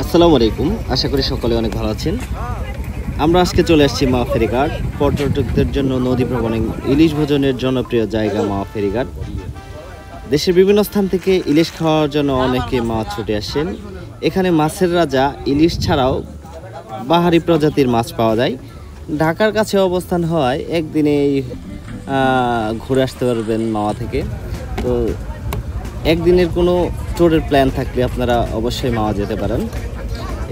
আসসালামু আলাইকুম, আশা করি সকলে অনেক ভালো আছেন। আমরা আজকে চলে আসছি মাওয়া ফেরিঘাট। পর্যটকদের জন্য নদী ভ্রমণে ইলিশ ভোজনের জনপ্রিয় জায়গা মাওয়া ফেরিঘাট। দেশের বিভিন্ন স্থান থেকে ইলিশ খাওয়ার জন্য অনেকে মাছ ছুটে আসেন। এখানে মাছের রাজা ইলিশ ছাড়াও বাহারি প্রজাতির মাছ পাওয়া যায়। ঢাকার কাছে অবস্থান হওয়ায় একদিনেই ঘুরে আসতে পারবেন মাওয়া থেকে। তো একদিনের কোনো ট্যুরের প্ল্যান থাকলে আপনারা অবশ্যই মাওয়া যেতে পারেন।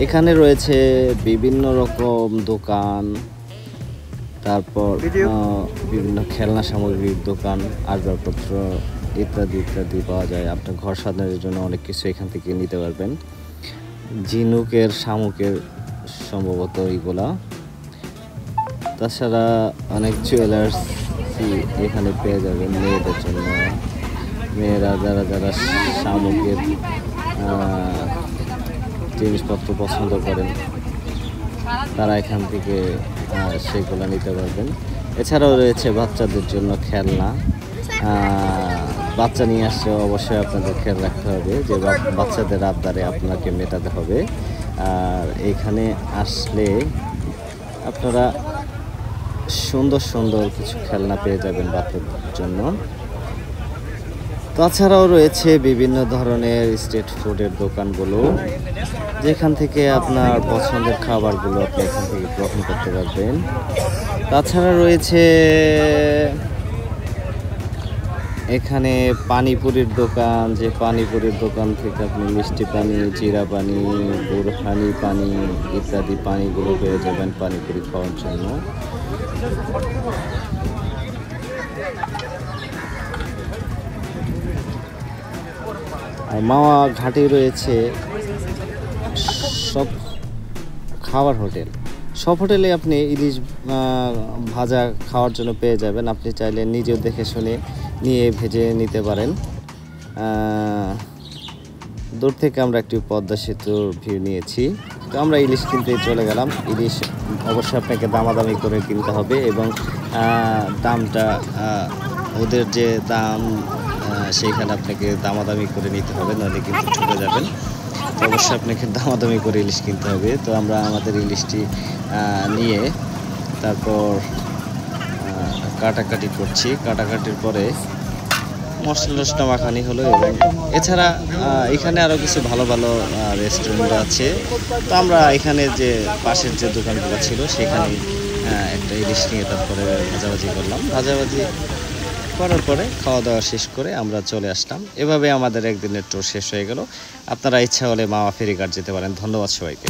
এখানে রয়েছে বিভিন্ন রকম দোকান, তারপর বিভিন্ন খেলনা সামগ্রীর দোকান, আসবাবপত্র ইত্যাদি ইত্যাদি পাওয়া যায়। আপনার ঘর সাজানোর জন্য অনেক কিছু এখান থেকে নিতে পারবেন। ঝিনুকের শামুকের সম্ভবত এইগুলা। তাছাড়া অনেক জুয়েলার্স এখানে পেয়ে যাবেন মেয়েদের জন্য। মেয়েরা যারা শামুকের জিনিসপত্র পছন্দ করেন তারা এখান থেকে সেগুলো নিতে পারবেন। এছাড়াও রয়েছে বাচ্চাদের জন্য খেলনা। বাচ্চা নিয়ে আসলে অবশ্যই আপনাদের খেয়াল রাখতে হবে যে বাচ্চাদের আবদারে আপনাকে মেটাতে হবে। আর এখানে আসলে আপনারা সুন্দর সুন্দর কিছু খেলনা পেয়ে যাবেন বাচ্চাদের জন্য। তাছাড়াও রয়েছে বিভিন্ন ধরনের স্ট্রিট ফুডের দোকানগুলো, যেখান থেকে আপনার পছন্দের খাবারগুলো আপনি এখান থেকে গ্রহণ করতে পারবেন। তাছাড়া রয়েছে এখানে পানিপুরির দোকান, যে পানিপুরির দোকান থেকে আপনি মিষ্টি পানি, জিরা পানি, বুরহানি পানি ইত্যাদি পানিগুলো পেয়ে যাবেন পানিপুরি খাওয়ার জন্য। আর মাওয়া ঘাটে রয়েছে সব খাবার হোটেল। সব হোটেলে আপনি ইলিশ ভাজা খাওয়ার জন্য পেয়ে যাবেন। আপনি চাইলে নিজেও দেখে শুনে নিয়ে ভেজে নিতে পারেন। দূর থেকে আমরা একটি পদ্মা সেতুর ভিউ নিয়েছি। তো আমরা ইলিশ কিনতে চলে গেলাম। ইলিশ অবশ্যই আপনাকে দামাদামি করে কিনতে হবে এবং দামটা ওদের যে দাম সেইখানে আপনাকে দামাদামি করে নিতে হবে, নইলে কিন্তু ঠকে যাবেন। তো অবশ্যই আপনাকে দামাদামি করে ইলিশ কিনতে হবে। তো আমরা আমাদের ইলিশটি নিয়ে তারপর কাটাকাটি করছি। কাটাকাটির পরে মশলা মাখানি হলো। এবং এছাড়া এখানে আরও কিছু ভালো ভালো রেস্টুরেন্ট আছে। তো আমরা এখানে যে পাশের যে দোকানগুলো ছিল সেখানে একটা ইলিশ নিয়ে তারপরে ভাজাভাজি করলাম। ভাজাভাজি করার পরে খাওয়া দাওয়া শেষ করে আমরা চলে আসলাম। এভাবে আমাদের একদিনের ট্যুর শেষ হয়ে গেল। আপনারা ইচ্ছা হলে মাওয়া ফেরিঘাট যেতে পারেন। ধন্যবাদ সবাইকে।